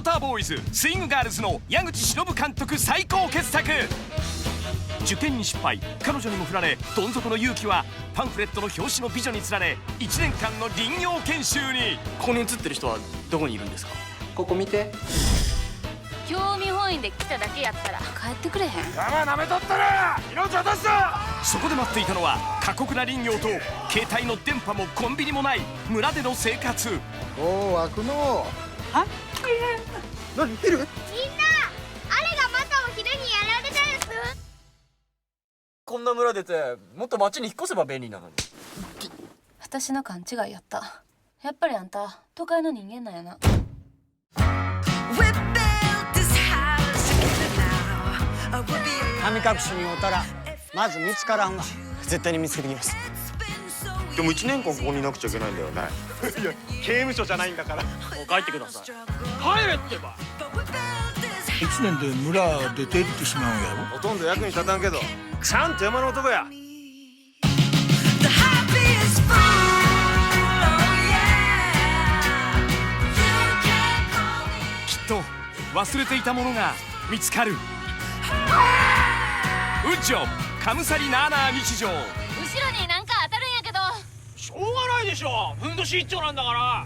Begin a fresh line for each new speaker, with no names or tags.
ォーターボーイズスイングガールズの矢口忍監督最高傑作。受験に失敗、彼女にも振られどん底の勇気はパンフレットの表紙の美女につられ1年間の林業研修に。
ここに写ってる人はどこにいるんですか？
ここ見て。
興味本位で来ただけやったら帰ってくれへん。
山なめとったら命落とすぞ。
そこで待っていたのは過酷な林業と携帯の電波もコンビニもない村での生活。
おお、開くの。
あ、
何見る？
みんな、あれがまたお昼にやられたやつ。
こんな村出てもっと町に引っ越せば便利なのに。
私の勘違いやった。やっぱりあんた都会の人間なんやな。
神隠しにおったらまず見つからんわ。
絶対に見つけてきます。
でも1年間ここにいなくちゃいけないんだよね。いや、刑務所じゃないんだから。
もう帰ってください。帰れってば。
1年で村出て行ってしまうんやろ。
ほとんど役に立たんけどちゃんと山の男や。
きっと忘れていたものが見つかる。ウッジョカムサリナーナー日常。
後ろになんか当たるんやけど。
しょうがないでしょ。ふんどし一丁なんだから。